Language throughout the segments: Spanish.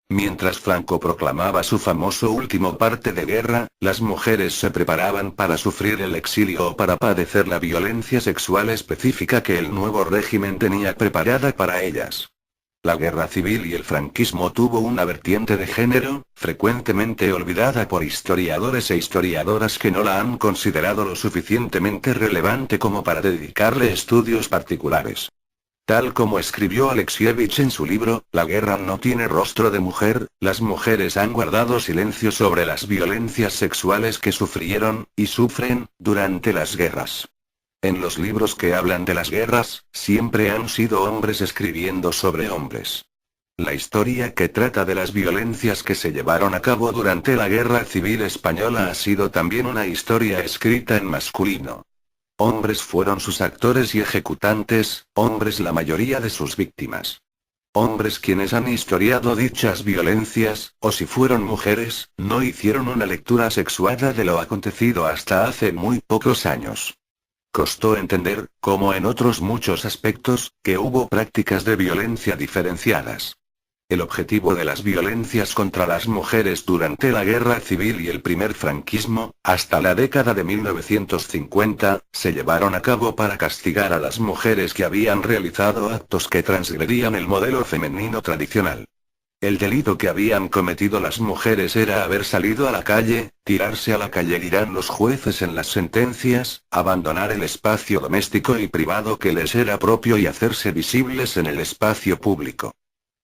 Mientras Franco proclamaba su famoso último parte de guerra, las mujeres se preparaban para sufrir el exilio o para padecer la violencia sexual específica que el nuevo régimen tenía preparada para ellas. La guerra civil y el franquismo tuvo una vertiente de género, frecuentemente olvidada por historiadores e historiadoras que no la han considerado lo suficientemente relevante como para dedicarle estudios particulares. Tal como escribió Alexievich en su libro, La guerra no tiene rostro de mujer, las mujeres han guardado silencio sobre las violencias sexuales que sufrieron, y sufren, durante las guerras. En los libros que hablan de las guerras, siempre han sido hombres escribiendo sobre hombres. La historia que trata de las violencias que se llevaron a cabo durante la Guerra Civil Española ha sido también una historia escrita en masculino. Hombres fueron sus actores y ejecutantes, hombres la mayoría de sus víctimas. Hombres quienes han historiado dichas violencias, o si fueron mujeres, no hicieron una lectura sexuada de lo acontecido hasta hace muy pocos años. Costó entender, como en otros muchos aspectos, que hubo prácticas de violencia diferenciadas. El objetivo de las violencias contra las mujeres durante la Guerra Civil y el primer franquismo, hasta la década de 1950, se llevaron a cabo para castigar a las mujeres que habían realizado actos que transgredían el modelo femenino tradicional. El delito que habían cometido las mujeres era haber salido a la calle, tirarse a la calle dirán los jueces en las sentencias, abandonar el espacio doméstico y privado que les era propio y hacerse visibles en el espacio público.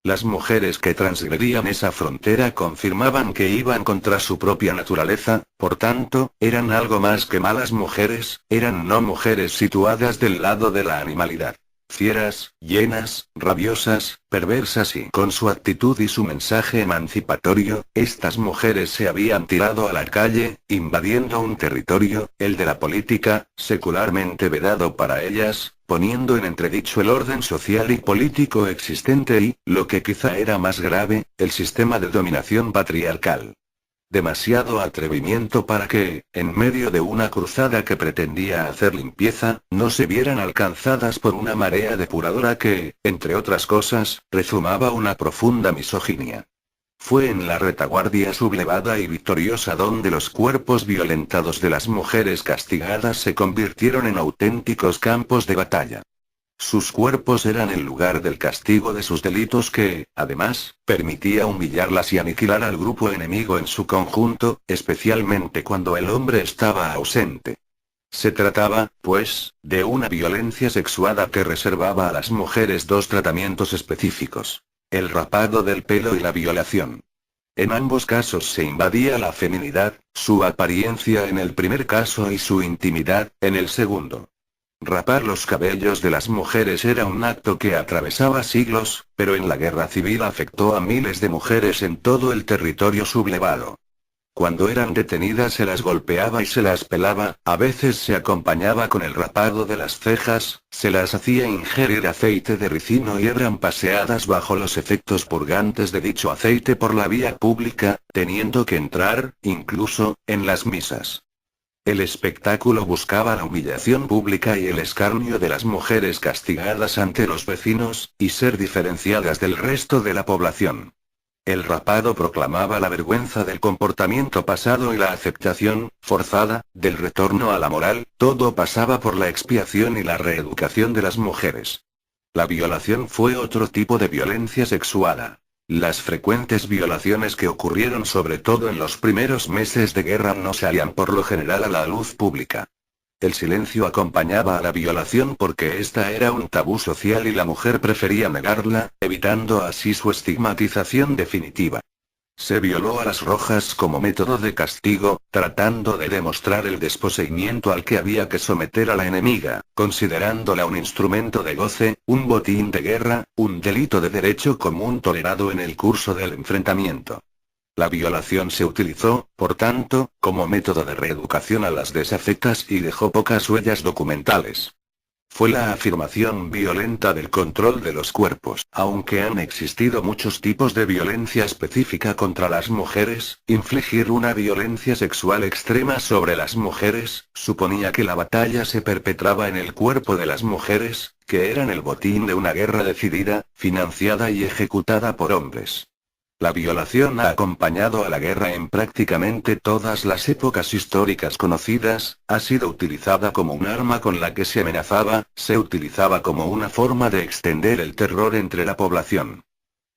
Las mujeres que transgredían esa frontera confirmaban que iban contra su propia naturaleza, por tanto, eran algo más que malas mujeres, eran no mujeres situadas del lado de la animalidad. Fieras, llenas, rabiosas, perversas y con su actitud y su mensaje emancipatorio, estas mujeres se habían tirado a la calle, invadiendo un territorio, el de la política, secularmente vedado para ellas, poniendo en entredicho el orden social y político existente y, lo que quizá era más grave, el sistema de dominación patriarcal. Demasiado atrevimiento para que, en medio de una cruzada que pretendía hacer limpieza, no se vieran alcanzadas por una marea depuradora que, entre otras cosas, rezumaba una profunda misoginia. Fue en la retaguardia sublevada y victoriosa donde los cuerpos violentados de las mujeres castigadas se convirtieron en auténticos campos de batalla. Sus cuerpos eran el lugar del castigo de sus delitos que, además, permitía humillarlas y aniquilar al grupo enemigo en su conjunto, especialmente cuando el hombre estaba ausente. Se trataba, pues, de una violencia sexuada que reservaba a las mujeres dos tratamientos específicos: el rapado del pelo y la violación. En ambos casos se invadía la feminidad, su apariencia en el primer caso y su intimidad, en el segundo. Rapar los cabellos de las mujeres era un acto que atravesaba siglos, pero en la guerra civil afectó a miles de mujeres en todo el territorio sublevado. Cuando eran detenidas se las golpeaba y se las pelaba, a veces se acompañaba con el rapado de las cejas, se las hacía ingerir aceite de ricino y eran paseadas bajo los efectos purgantes de dicho aceite por la vía pública, teniendo que entrar, incluso, en las misas. El espectáculo buscaba la humillación pública y el escarnio de las mujeres castigadas ante los vecinos, y ser diferenciadas del resto de la población. El rapado proclamaba la vergüenza del comportamiento pasado y la aceptación, forzada, del retorno a la moral, todo pasaba por la expiación y la reeducación de las mujeres. La violación fue otro tipo de violencia sexuada. Las frecuentes violaciones que ocurrieron sobre todo en los primeros meses de guerra no salían por lo general a la luz pública. El silencio acompañaba a la violación porque esta era un tabú social y la mujer prefería negarla, evitando así su estigmatización definitiva. Se violó a las rojas como método de castigo, tratando de demostrar el desposeimiento al que había que someter a la enemiga, considerándola un instrumento de goce, un botín de guerra, un delito de derecho común tolerado en el curso del enfrentamiento. La violación se utilizó, por tanto, como método de reeducación a las desafectas y dejó pocas huellas documentales. Fue la afirmación violenta del control de los cuerpos. Aunque han existido muchos tipos de violencia específica contra las mujeres, infligir una violencia sexual extrema sobre las mujeres, suponía que la batalla se perpetraba en el cuerpo de las mujeres, que eran el botín de una guerra decidida, financiada y ejecutada por hombres. La violación ha acompañado a la guerra en prácticamente todas las épocas históricas conocidas, ha sido utilizada como un arma con la que se amenazaba, se utilizaba como una forma de extender el terror entre la población.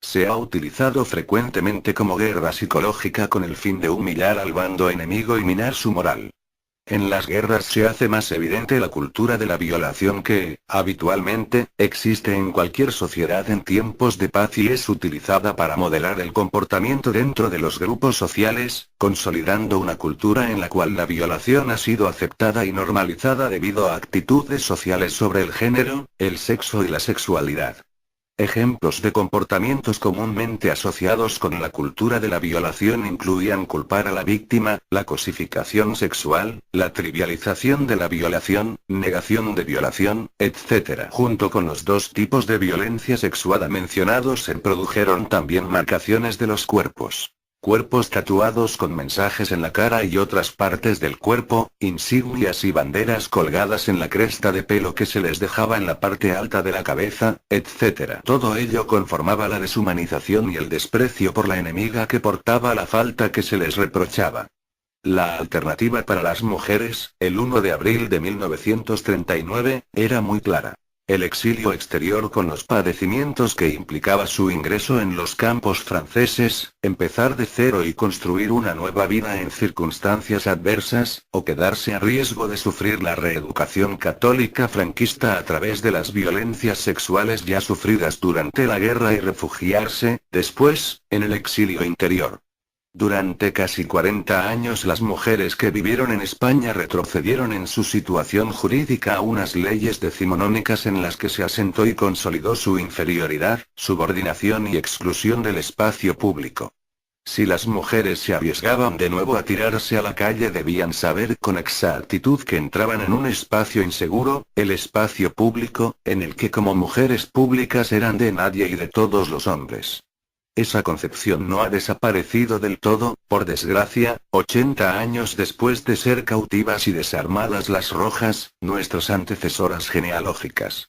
Se ha utilizado frecuentemente como guerra psicológica con el fin de humillar al bando enemigo y minar su moral. En las guerras se hace más evidente la cultura de la violación que, habitualmente, existe en cualquier sociedad en tiempos de paz y es utilizada para modelar el comportamiento dentro de los grupos sociales, consolidando una cultura en la cual la violación ha sido aceptada y normalizada debido a actitudes sociales sobre el género, el sexo y la sexualidad. Ejemplos de comportamientos comúnmente asociados con la cultura de la violación incluían culpar a la víctima, la cosificación sexual, la trivialización de la violación, negación de violación, etc. Junto con los dos tipos de violencia sexual mencionados se produjeron también marcaciones de los cuerpos. Cuerpos tatuados con mensajes en la cara y otras partes del cuerpo, insignias y banderas colgadas en la cresta de pelo que se les dejaba en la parte alta de la cabeza, etc. Todo ello conformaba la deshumanización y el desprecio por la enemiga que portaba la falta que se les reprochaba. La alternativa para las mujeres, el 1 de abril de 1939, era muy clara. El exilio exterior con los padecimientos que implicaba su ingreso en los campos franceses, empezar de cero y construir una nueva vida en circunstancias adversas, o quedarse a riesgo de sufrir la reeducación católica franquista a través de las violencias sexuales ya sufridas durante la guerra y refugiarse, después, en el exilio interior. Durante casi 40 años las mujeres que vivieron en España retrocedieron en su situación jurídica a unas leyes decimonónicas en las que se asentó y consolidó su inferioridad, subordinación y exclusión del espacio público. Si las mujeres se arriesgaban de nuevo a tirarse a la calle debían saber con exactitud que entraban en un espacio inseguro, el espacio público, en el que como mujeres públicas eran de nadie y de todos los hombres. Esa concepción no ha desaparecido del todo, por desgracia, 80 años después de ser cautivas y desarmadas las rojas, nuestras antecesoras genealógicas.